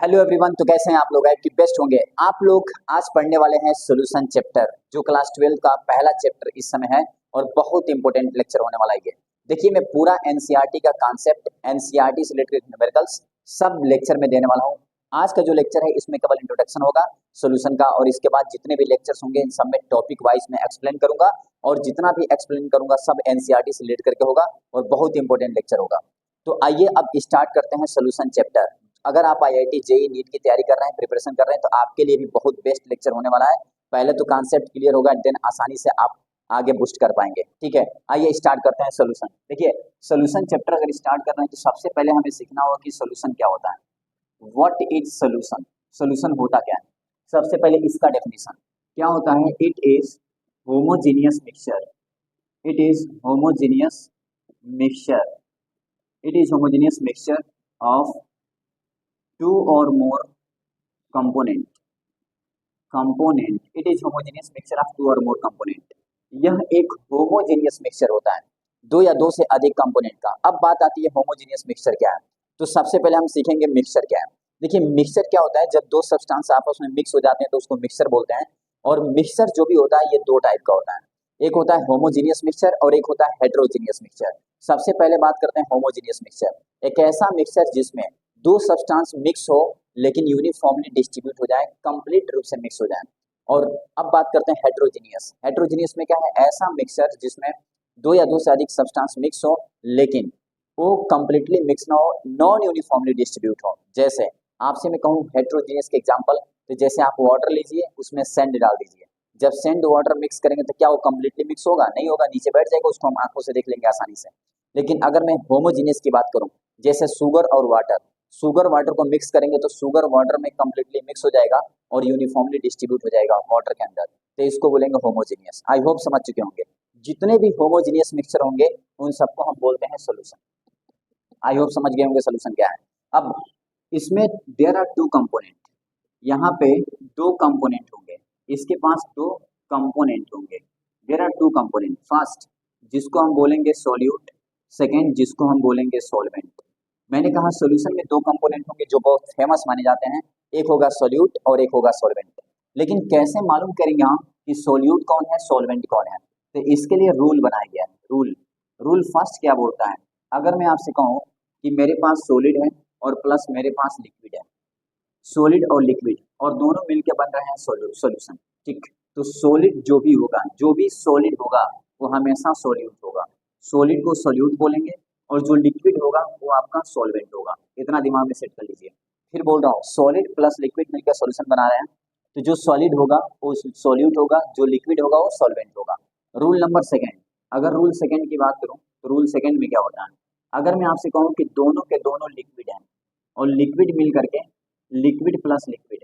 Hello everyone. तो कैसे हैं आप लोग? आपकी बेस्ट होंगे। आप लोग आज पढ़ने वाले हैं सॉल्यूशन चैप्टर, जो क्लास 12 का पहला चैप्टर इस समय है और बहुत इंपॉर्टेंट लेक्चर होने वाला है ये। देखिए, मैं पूरा एनसीईआरटी का कॉन्सेप्ट, एनसीईआरटी से रिलेटेड न्यूमेरिकल्स सब लेक्चर में देने वाला हूँ। आज का जो लेक्चर है इसमें केवल इंट्रोडक्शन होगा सॉल्यूशन का, और इसके बाद जितने भी लेक्चर्स होंगे इन सब में टॉपिक वाइज में एक्सप्लेन करूंगा, और जितना भी एक्सप्लेन करूंगा सब एनसीईआरटी से रिलेटेड करके होगा और बहुत इंपॉर्टेंट लेक्चर होगा। तो आइए अब स्टार्ट करते हैं सॉल्यूशन चैप्टर। अगर आप आईआईटी जेईई नीट की तैयारी कर रहे हैं, प्रिपरेशन कर रहे हैं, तो आपके लिए भी बहुत बेस्ट लेक्चर होने वाला है। पहले तो कॉन्सेप्ट क्लियर होगा, देन आसानी से आप आगे बुस्ट कर पाएंगे। ठीक है, आइए स्टार्ट करते हैं सॉल्यूशन। देखिए, सॉल्यूशन चैप्टर अगर स्टार्ट कर रहे हैं तो सबसे पहले हमें सीखना होगा कि सॉल्यूशन क्या होता है। What is solution? सॉल्यूशन होता क्या है? सबसे पहले इसका डेफिनेशन क्या होता है। It is homogeneous mixture. It is homogeneous mixture. It is homogeneous mixture of two or more component it is homogeneous mixture of two or more component। यह एक होमोजेनियस मिक्सचर होता है दो या दो से अधिक कंपोनेंट का। अब बात आती है होमोजेनियस मिक्सचर क्या है। तो सबसे पहले हम सीखेंगे मिक्सचर क्या है। देखिए, मिक्सचर क्या होता है, जब दो सब्सटेंस आपस में मिक्स हो जाते हैं तो उसको मिक्सचर बोलते हैं। और मिक्सचर जो भी होता है ये दो टाइप का होता है, एक होता है होमोजेनियस मिक्सचर और एक होता है हेटेरोजेनियस मिक्सचर। सबसे पहले बात करते हैं होमोजेनियस मिक्सचर। एक ऐसा मिक्सचर जिसमें दो सब्सटेंस मिक्स हो लेकिन यूनिफॉर्मली डिस्ट्रीब्यूट हो जाए, कंप्लीट रूप से मिक्स हो जाए। और अब बात करते हैं हेटेरोजेनियस। हेटेरोजेनियस में क्या है, ऐसा मिक्सचर जिसमें दो या दो से अधिक सब्सटेंस मिक्स हो लेकिन वो कंप्लीटली मिक्स ना हो, नॉन यूनिफॉर्मली डिस्ट्रीब्यूट हो। जैसे आपसे मैं कहूँ हेटेरोजेनियस के एग्जांपल, तो जैसे आप वाटर लीजिए, उसमें सैंड डाल दीजिए। जब सैंड वाटर मिक्स करेंगे तो क्या वो कंप्लीटली मिक्स होगा? नहीं होगा, नीचे बैठ जाएगा, उसको हम आंखों से देख लेंगे आसानी से। लेकिन अगर मैं होमोजेनियस की बात करूं, जैसे शुगर और वाटर, शुगर वाटर को मिक्स करेंगे तो शुगर वाटर में कंप्लीटली मिक्स हो जाएगा और यूनिफॉर्मली डिस्ट्रीब्यूट हो जाएगा वाटर के अंदर, तो इसको बोलेंगे होमोजेनियस। आई होप समझ चुके होंगे। जितने भी होमोजेनियस मिक्सचर होंगे उन सबको हम बोलते हैं सोल्यूशन। आई होप समझ गए होंगे सोल्यूशन क्या है। अब इसमें देयर आर टू कंपोनेंट, यहाँ पे दो कंपोनेंट होंगे, इसके पास दो कंपोनेंट होंगे। There are two component, first जिसको हम बोलेंगे सॉल्यूट, सेकेंड जिसको हम बोलेंगे सॉल्वेंट। मैंने कहा सॉल्यूशन में दो कंपोनेंट होंगे जो बहुत फेमस माने जाते हैं, एक होगा सॉल्यूट और एक होगा सॉल्वेंट। लेकिन कैसे मालूम करेंगे हम कि सॉल्यूट कौन है सॉल्वेंट कौन है? तो इसके लिए रूल बनाया गया है। रूल फर्स्ट क्या बोलता है, अगर मैं आपसे कहूँ कि मेरे पास सॉलिड है और प्लस मेरे पास लिक्विड है, सॉलिड और लिक्विड और दोनों मिलकर बन रहे हैं सॉल्यूशन। ठीक, तो सॉलिड जो भी होगा, जो भी सॉलिड होगा वो हमेशा सॉल्यूट होगा। सॉलिड को सॉल्यूट बोलेंगे और जो लिक्विड होगा वो आपका सॉल्वेंट होगा। इतना दिमाग में सेट कर लीजिए। फिर बोल रहा हूँ, सॉलिड प्लस लिक्विड मिलकर सॉल्यूशन बना रहे हैं, तो जो सॉलिड होगा वो सॉल्यूट होगा, जो लिक्विड होगा वो सॉल्वेंट होगा। रूल नंबर सेकेंड, अगर रूल सेकेंड की बात करूँ तो रूल सेकेंड में क्या होता है, अगर मैं आपसे कहूँ कि दोनों के दोनों लिक्विड हैं और लिक्विड मिल करके, लिक्विड प्लस लिक्विड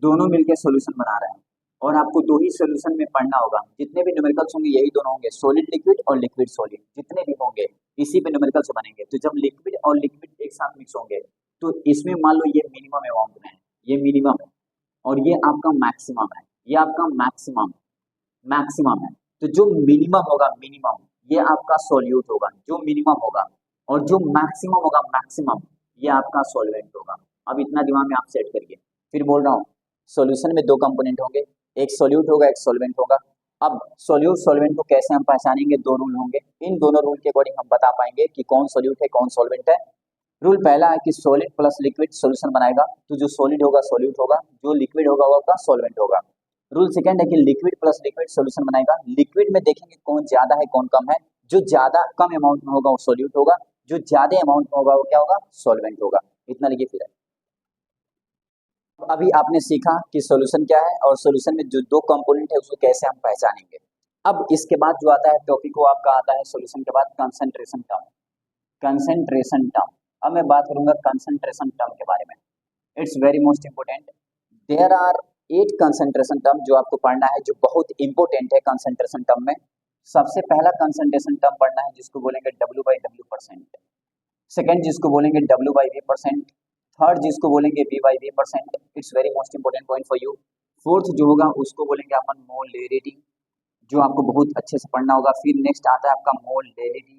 दोनों मिलकर सॉल्यूशन बना रहे हैं, और आपको दो ही सॉल्यूशन में पढ़ना होगा। जितने भी न्यूमेरिकल्स होंगे यही दोनों होंगे, सॉलिड लिक्विड और लिक्विड सॉलिड, जितने भी होंगे इसी पे न्यूमेरिकल्स बनेंगे। तो जब लिक्विड और लिक्विड एक साथ मिक्स होंगे तो इसमें मान लो ये मिनिमम अमाउंट में है, ये मिनिमम है और ये आपका मैक्सिमम है, ये आपका मैक्सिमम है। तो जो मिनिमम होगा मिनिमम, ये आपका सॉल्यूट होगा जो मिनिमम होगा, और जो मैक्सिमम होगा मैक्सिमम, ये आपका सॉल्वेंट होगा। अब इतना दिमाग में आप सेट करिए। फिर बोल रहा हूँ, सॉल्यूशन में दो कंपोनेंट होंगे, एक सॉल्यूट होगा एक सॉल्वेंट होगा। अब सॉल्यूट सॉल्वेंट को कैसे हम पहचानेंगे, दो रूल होंगे। इन दोनों रूल के अकॉर्डिंग हम बता पाएंगे कि कौन सॉल्यूट है कौन सॉल्वेंट है। रूल पहला है कि सॉलिड प्लस लिक्विड सॉल्यूशन बनाएगा, तो जो सॉलिड होगा सॉल्यूट होगा, जो लिक्विड होगा वो आपका सॉल्वेंट होगा। रूल सेकंड है कि लिक्विड प्लस लिक्विड सॉल्यूशन बनाएगा, लिक्विड में देखेंगे कौन ज्यादा है कौन कम है, जो ज्यादा कम अमाउंट में होगा वो सॉल्यूट होगा, जो ज्यादा अमाउंट में होगा वो क्या होगा, सॉल्वेंट होगा। इतना लिखिए। फिर अभी आपने सीखा कि सॉल्यूशन क्या है और सॉल्यूशन में जो दो कंपोनेंट है उसको कैसे हम पहचानेंगे। अब इसके बाद जो आता है टॉपिक वो आपका आता है सॉल्यूशन के बाद कंसंट्रेशन टर्म। कंसंट्रेशन टर्म, अब मैं बात करूंगा कंसंट्रेशन टर्म के बारे में। It's very most important. There are 8 concentration term जो आपको पढ़ना है, जो बहुत इंपॉर्टेंट है कंसंट्रेशन टर्म में। सबसे पहला कंसंट्रेशन टर्म पढ़ना है जिसको बोलेंगे W/W%, सेकेंड जिसको बोलेंगे W/V%, थर्ड जिसको बोलेंगे V/V%। It's very most important point for you. Fourth जो होगा उसको बोलेंगे अपन मोलेरिटी, जो आपको बहुत अच्छे से पढ़ना होगा। फिर नेक्स्ट आता है आपका मोलेरिटी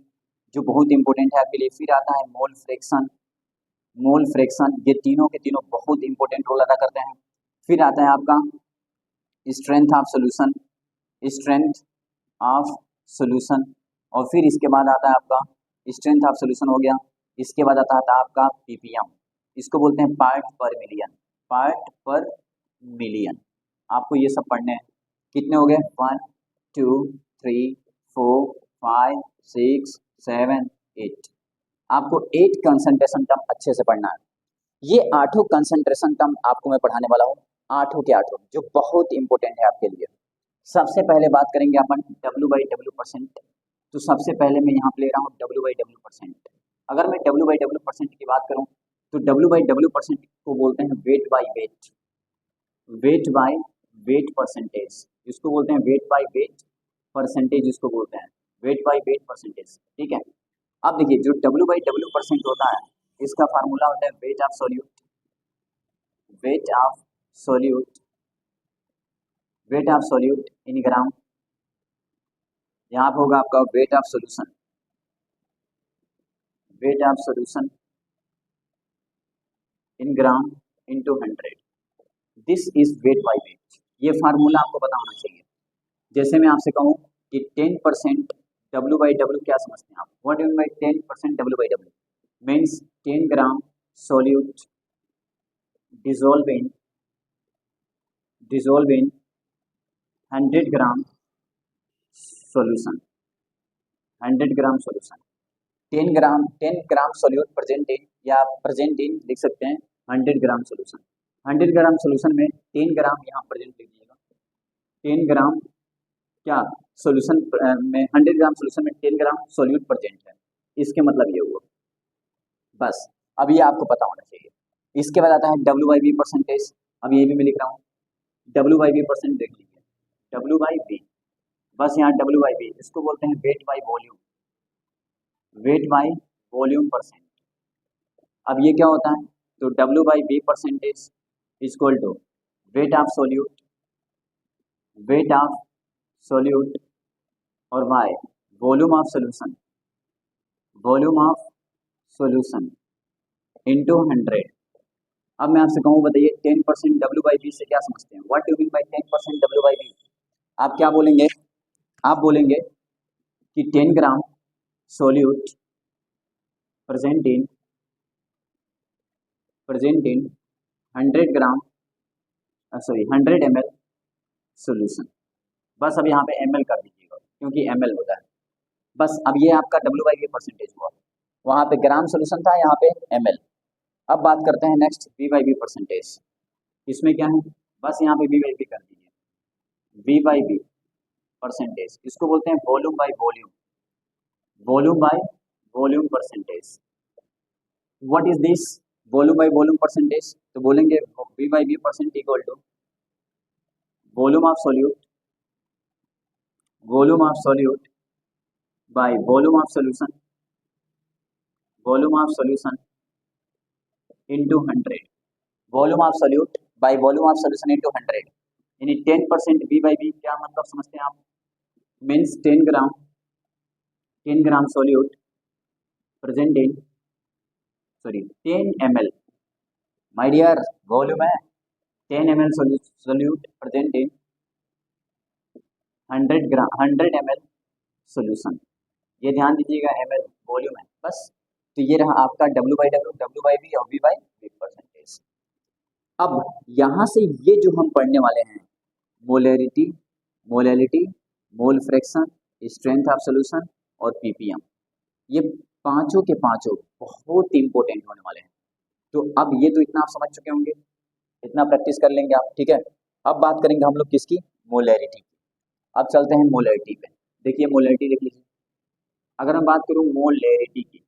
जो बहुत इंपॉर्टेंट है आपके लिए। फिर आता है मोल फ्रैक्शन, मोल फ्रैक्शन, ये तीनों के तीनों बहुत इंपॉर्टेंट रोल अदा करते हैं। फिर आता है आपका strength of solution, strength of solution, और फिर इसके बाद आता है आपका स्ट्रेंथ ऑफ सॉल्यूशन हो गया, इसके बाद आता है आपका पीपीएम, इसको बोलते हैं पार्ट पर मिलियन, पार्ट पर मिलियन। आपको ये सब पढ़ने हैं। कितने हो गए? 1 2 3 4 5 6 7 8। आपको 8 कंसंट्रेशन टर्म अच्छे से पढ़ना है। ये 8 कंसंट्रेशन टर्म आपको मैं पढ़ाने वाला हूँ, 8 के 8 जो बहुत इंपॉर्टेंट है आपके लिए। सबसे पहले बात करेंगे अपन W/W%। तो सबसे पहले मैं यहाँ पे ले रहा हूँ W/W%। अगर मैं W/W% की बात करूँ तो W/W% को बोलते हैं weight by wait, wait by wait percentage, इसको बोलते हैं वेट बाय वेट परसेंटेज, इसको बोलते हैं वेट बाय वेट परसेंटेज। ठीक है, अब देखिए जो W/W% होता है, इसका फार्मूला होता है weight of solute, weight of solute, weight of solute in gram. यहाँ पे होगा आपका weight of solution, weight of solution in gram into 100, this is weight by weight. ये फार्मूला आपको पता होना चाहिए। जैसे मैं आपसे कहूँ कि 10% W/W क्या समझते हैं आप? What do you mean by 10% W/W? Means 10 gram solute dissolve in 100 gram solution, 100 gram solution, 10 gram solute present इन, या प्रेजेंट इन लिख सकते हैं 100 ग्राम सॉल्यूशन। 100 ग्राम सॉल्यूशन में 10 ग्राम यहाँ प्रेजेंट लिख दीजिएगा, 10 ग्राम क्या सॉल्यूशन में, 100 ग्राम सॉल्यूशन में 10 ग्राम सॉल्यूट प्रेजेंट है, इसके मतलब ये हुआ। बस अब ये आपको पता होना चाहिए। इसके बाद आता है W/V परसेंटेज। अब ये भी मैं लिख रहा हूँ W/V परसेंट, देख लीजिए W/V, बस यहाँ W/V, इसको बोलते हैं weight by volume, weight by volume percent. अब ये क्या होता है? तो W/V percentage equal to weight of solute, weight of solute और by volume of solution, volume of solution into 100। अब मैं आपसे कहूँ, बताइए 10% W/V से क्या समझते हैं? What do mean by 10% W/V? आप क्या बोलेंगे? आप बोलेंगे कि 10 gram solute present in 100 gram, sorry 100 ml solution. बस अब यहाँ पे ml कर दीजिएगा क्योंकि ml होता है। बस अब ये आपका W/V परसेंटेज हुआ, वहाँ पे ग्राम सॉल्यूशन था, यहाँ पे ml। अब बात करते हैं नेक्स्ट V/V परसेंटेज। इसमें क्या है? बस यहाँ पे V/V कर दीजिए, V/V परसेंटेज, इसको बोलते हैं volume by volume, volume by volume percentage. What is this volume by volume percentage? तो बोलेंगे V/V percent equal to volume of solute, volume of solute by volume of solution, volume of solution into 100, volume of solute by volume of solution into 100। यानी 10% V/V क्या मतलब समझते हैं आप? Means 10 gram solute present in, sorry 10 ml, my dear volume है 10 ml solute present in 100 ml solution. ये ध्यान दीजिएगा, ml वॉल्यूम है बस। तो ये रहा आपका W/W, W/V और V/V परसेंटेज। अब यहाँ से ये जो हम पढ़ने वाले हैं, molarity, molality, mole fraction, strength of solution और पीपीएम, ये पांचों के पांचों बहुत इंपॉर्टेंट होने वाले हैं। तो अब ये तो इतना आप समझ चुके होंगे, इतना प्रैक्टिस कर लेंगे आप, ठीक है। अब बात करेंगे हम लोग किसकी? मोलैरिटी की। अब चलते हैं मोलैरिटी पे। देखिए मोलैरिटी देख लीजिए, अगर मैं बात करूँ मोलैरिटी की,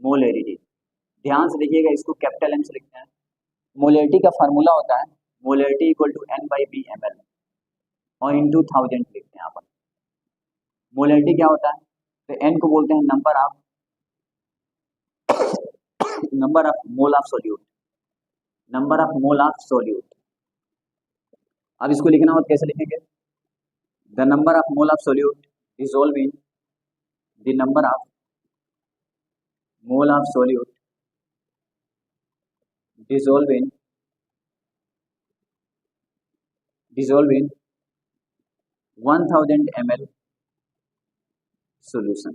मोलैरिटी ध्यान से देखिएगा, इसको कैपिटल एम से लिखते हैं। मोलैरिटी का फार्मूला होता है molarity equal to N/V ml और इंटू 1000 लिखते हैं अपन। मोलैरिटी क्या होता है? तो N को बोलते हैं number of mole of solute, number of mole of solute. अब इसको लिखना हो तो कैसे लिखेंगे? The number of mole of solute dissolve in the number of mole of solute dissolve in 1000 ml solution।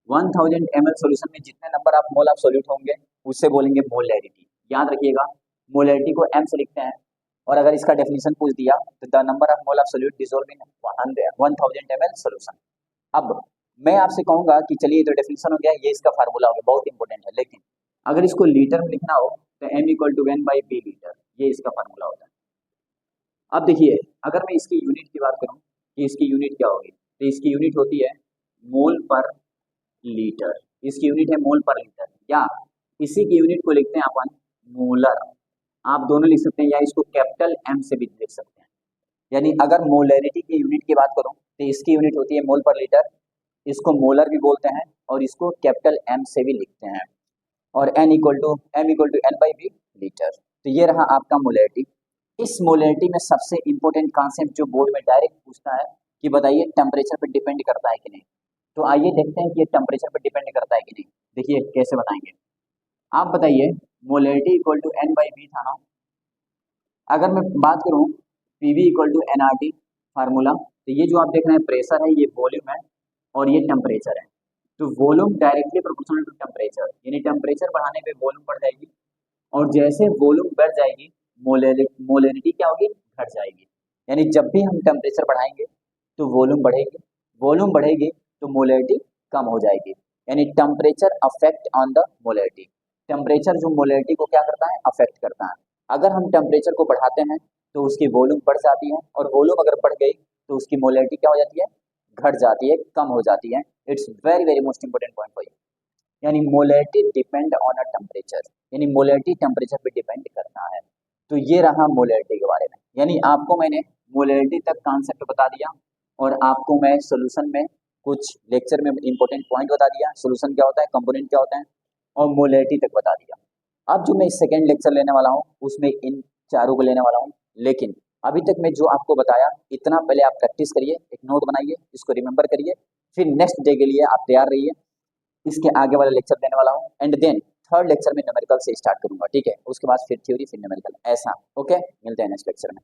1000 ml solution में जितने number of mole of solute होंगे उससे बोलेंगे मोलैरिटी। याद रखिएगा मोलैरिटी को m से लिखते हैं, और अगर इसका डेफिनेशन पूछ दिया तो the number of mole of solute dissolve in 1000 ml solution. अब मैं आपसे कहूंगा कि चलिए ये तो डेफिनेशन हो गया, ये इसका फार्मूला हो गया, बहुत इंपॉर्टेंट है, लेकिन अगर इसको लीटर में लिखना हो तो m equal to n by V litre, ये इसका फार्मूला होता है। अब देखिए अगर मैं इसकी यूनिट की बात करूं कि इसकी यूनिट क्या होगी, तो इसकी यूनिट होती है मोल पर लीटर, इसकी यूनिट है मोल पर लीटर, या इसी की यूनिट को लिखते हैं अपन मोलर। आप दोनों लिख सकते हैं या इसको कैपिटल M से भी लिख सकते हैं। यानी अगर मोलैरिटी की यूनिट की बात करूं तो इसकी यूनिट होती है मोल पर लीटर, इसको मोलर भी बोलते हैं और इसको कैपिटल M से भी लिखते हैं, और m equal to n by V litre. तो ये रहा आपका मोलैरिटी। इस मोलैरिटी में सबसे इंपॉर्टेंट कॉन्सेप्ट जो बोर्ड में डायरेक्ट पूछता है कि बताइए टेम्परेचर पर डिपेंड करता है कि नहीं। तो आइए देखते हैं कि ये टेम्परेचर पर डिपेंड करता है कि नहीं। देखिए कैसे बताएंगे, आप बताइए molarity equal to n by V था ना, अगर मैं बात करूं PV equal to nRT formula, तो ये जो आप देख रहे हैं प्रेशर है, ये वॉल्यूम है और ये टेम्परेचर है। तो volume directly proportional to temperature, यानी टेम्परेचर बढ़ाने पे वॉल्यूम बढ़ जाएगी, और जैसे वॉल्यूम बढ़ जाएगी मोलैरिटी क्या होगी, घट जाएगी। यानी जब भी हम टेम्परेचर बढ़ाएंगे तो वॉल्यूम बढ़ेगी, वॉल्यूम बढ़ेगी तो मोलैरिटी कम हो जाएगी। यानी temperature affect on the molarity, temperature जो मोलैरिटी को क्या करता है, अफेक्ट करता है। अगर हम टेम्परेचर को बढ़ाते हैं तो उसकी वॉल्यूम बढ़ जाती है, और वॉल्यूम अगर बढ़ गई तो उसकी मोलैरिटी क्या हो जाती है, घट जाती है, कम हो जाती है। It's very very most important point for you. यानी molarity depend on a temperature, यानी मोलैरिटी टेम्परेचर पे डिपेंड करता है। तो ये रहा मोलैरिटी के बारे में। यानी आपको मैंने मोलैरिटी तक कॉन्सेप्ट बता दिया, और आपको मैं सोल्यूशन में कुछ लेक्चर में इंपॉर्टेंट पॉइंट बता दिया, सोल्यूशन क्या होता है, कंपोनेंट क्या होता है, और मोलैरिटी तक बता दिया। अब जो मैं सेकेंड लेक्चर लेने वाला हूँ उसमें इन चारों को लेने वाला हूँ, लेकिन अभी तक मैं जो आपको बताया इतना पहले आप प्रैक्टिस करिए, एक नोट बनाइए, इसको रिमेंबर करिए, फिर नेक्स्ट डे के लिए आप तैयार रहिए। इसके आगे वाला लेक्चर देने वाला हूँ, एंड देन थर्ड लेक्चर में न्यूमेरिकल से स्टार्ट करूंगा, ठीक है, उसके बाद फिर थ्योरी फिर न्यूमेरिकल, ऐसा। ओके, मिलते हैं नेक्स्ट लेक्चर में।